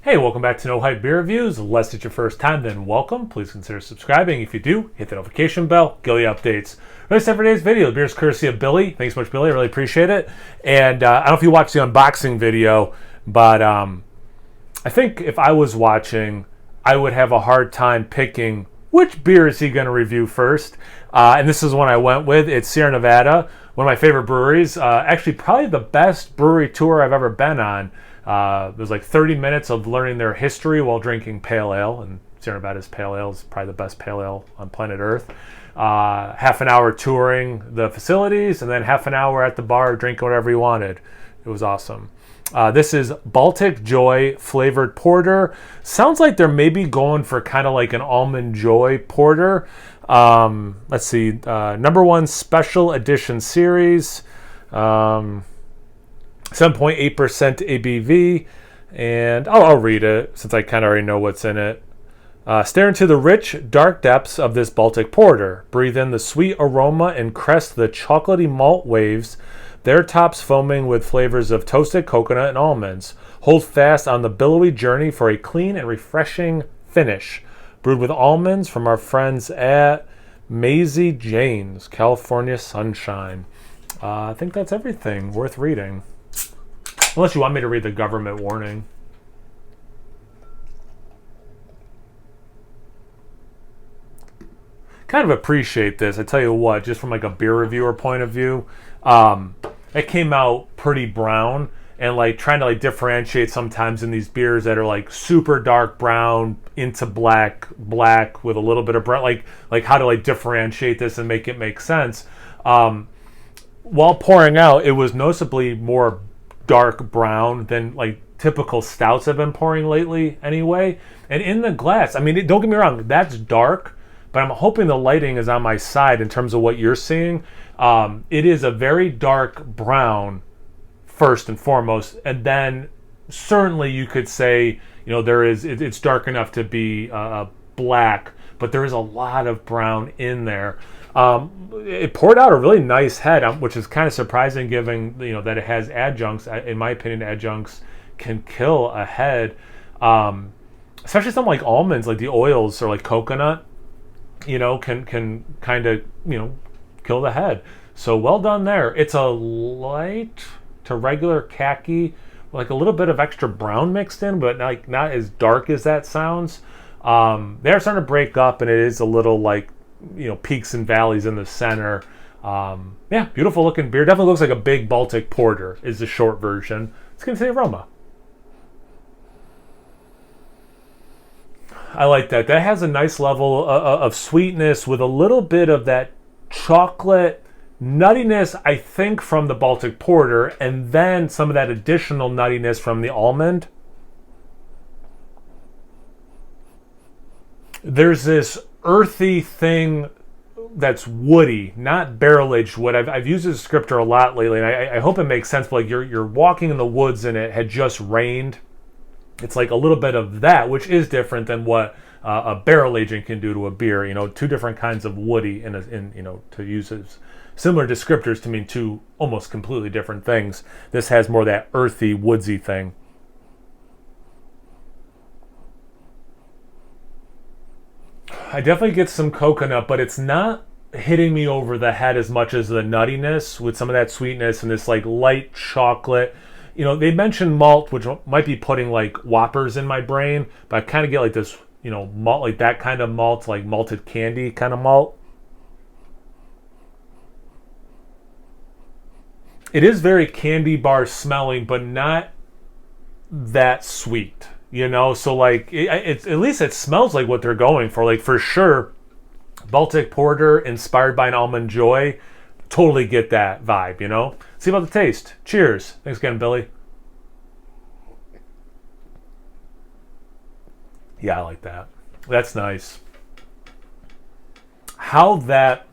Hey, welcome back to No Hype Beer Reviews. Unless it's your first time, then welcome. Please consider subscribing. If you do, hit the notification bell, get the updates. Release every day's video. The beer's courtesy of Billy. Thanks so much, Billy. I really appreciate it. And I don't know if you watched the unboxing video, but I think if I was watching, I would have a hard time picking which beer is he going to review first. And this is one I went with. It's Sierra Nevada, one of my favorite breweries. Actually, probably the best brewery tour I've ever been on. It was like 30 minutes of learning their history while drinking pale ale, and Sierra Nevada's pale ale is probably the best pale ale on planet Earth. Half an hour touring the facilities, and then half an hour at the bar drinking whatever you wanted. It was awesome. This is Baltic Joy flavored porter. Sounds like they're maybe going for kind of like an Almond Joy porter. Let's see, number one special edition series. 7.8% ABV, and I'll read it since I kind of already know what's in it. Stare into the rich, dark depths of this Baltic porter. Breathe in the sweet aroma and crest the chocolatey malt waves, their tops foaming with flavors of toasted coconut and almonds. Hold fast on the billowy journey for a clean and refreshing finish. Brewed with almonds from our friends at Maisie Jane's, California Sunshine. I think that's everything worth reading. Unless you want me to read the government warning. Kind of appreciate this. I tell you what, just from like a beer reviewer point of view, it came out pretty brown, and like trying to like differentiate sometimes in these beers that are like super dark brown into black with a little bit of brown, like how to like differentiate this and make it make sense. While pouring out, it was noticeably more dark brown than like typical stouts I've been pouring lately anyway. And in the glass, I mean, don't get me wrong, that's dark, but I'm hoping the lighting is on my side in terms of what you're seeing. It is a very dark brown first and foremost, and then certainly you could say, you know, it's dark enough to be black, but there is a lot of brown in there. It poured out a really nice head, which is kind of surprising given, you know, that it has adjuncts. In my opinion, adjuncts can kill a head, especially something like almonds, like the oils, or like coconut, you know, can kind of, you know, kill the head. So well done there. It's a light to regular khaki, like a little bit of extra brown mixed in, but like not as dark as that sounds. They're starting to break up, and it is a little like, you know, peaks and valleys in the center. Yeah, beautiful looking beer. Definitely looks like a big Baltic porter is the short version. Let's get into the aroma. I like that. That has a nice level of sweetness with a little bit of that chocolate nuttiness, I think, from the Baltic porter, and then some of that additional nuttiness from the almond. There's this earthy thing that's woody, not barrel-aged wood. I've used this descriptor a lot lately, and I hope it makes sense. But like you're walking in the woods and it had just rained. It's like a little bit of that, which is different than what a barrel aging can do to a beer. You know, two different kinds of woody, in you know, to use as similar descriptors to mean two almost completely different things. This has more that earthy, woodsy thing. I definitely get some coconut, but it's not hitting me over the head as much as the nuttiness with some of that sweetness and this like light chocolate. You know, they mentioned malt, which might be putting like Whoppers in my brain, but I kind of get like this, you know, malt, like that kind of malt, like malted candy kind of malt. It is very candy bar smelling, but not that sweet. You know, so like it's at least it smells like what they're going for. Like for sure, Baltic porter inspired by an Almond Joy. Totally get that vibe. You know. See about the taste. Cheers. Thanks again, Billy. Yeah, I like that. That's nice. How that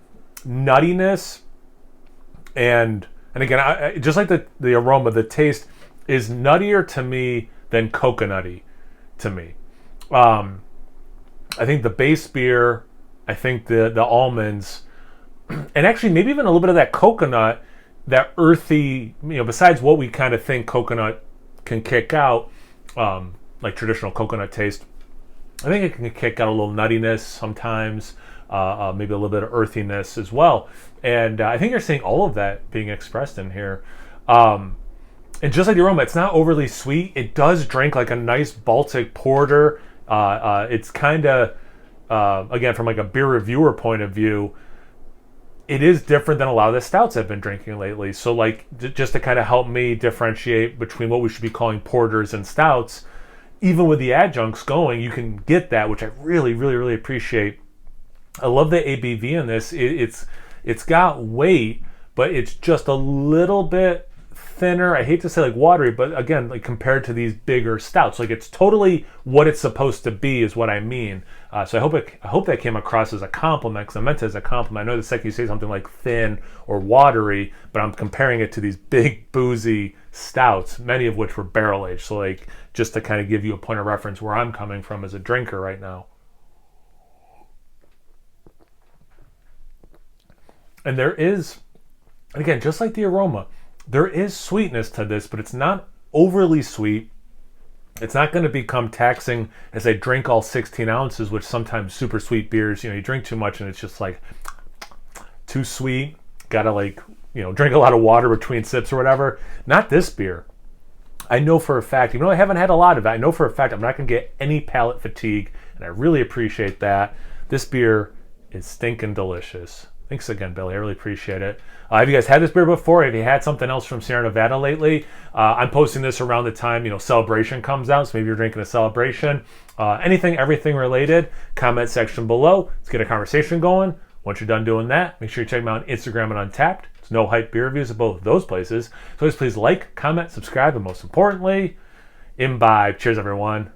nuttiness and again, I just like the aroma. The taste is nuttier to me than coconutty to me. I think the base beer, I think the almonds, and actually maybe even a little bit of that coconut, that earthy, you know, besides what we kind of think coconut can kick out, like traditional coconut taste. I think it can kick out a little nuttiness sometimes, maybe a little bit of earthiness as well. And I think you're seeing all of that being expressed in here. And just like the aroma, it's not overly sweet. It does drink like a nice Baltic porter. It's kind of, again, from like a beer reviewer point of view, it is different than a lot of the stouts I've been drinking lately. So like, just to kind of help me differentiate between what we should be calling porters and stouts, even with the adjuncts going, you can get that, which I really, really, really appreciate. I love the ABV in this. It's got weight, but it's just a little bit thinner. I hate to say like watery, but again, like compared to these bigger stouts, like it's totally what it's supposed to be is what I mean. So I hope that came across as a compliment, because I meant it as a compliment. I know the second you say something like thin or watery, but I'm comparing it to these big boozy stouts, many of which were barrel aged. So like, just to kind of give you a point of reference where I'm coming from as a drinker right now. And there is, again, just like the aroma, there is sweetness to this, but it's not overly sweet. It's not going to become taxing as I drink all 16 ounces, which sometimes super sweet beers, you drink too much and it's just like too sweet. Gotta like, drink a lot of water between sips or whatever. Not this beer. I know for a fact, even though I haven't had a lot of it, I know for a fact I'm not going to get any palate fatigue, and I really appreciate that. This beer is stinking delicious. Thanks again, Billy. I really appreciate it. Have you guys had this beer before? Have you had something else from Sierra Nevada lately? I'm posting this around the time, Celebration comes out, so maybe you're drinking a Celebration. Anything, everything related, comment section below. Let's get a conversation going. Once you're done doing that, make sure you check me out on Instagram and Untapped. It's No Hype Beer Reviews at both of those places. So please like, comment, subscribe, and most importantly, imbibe. Cheers, everyone.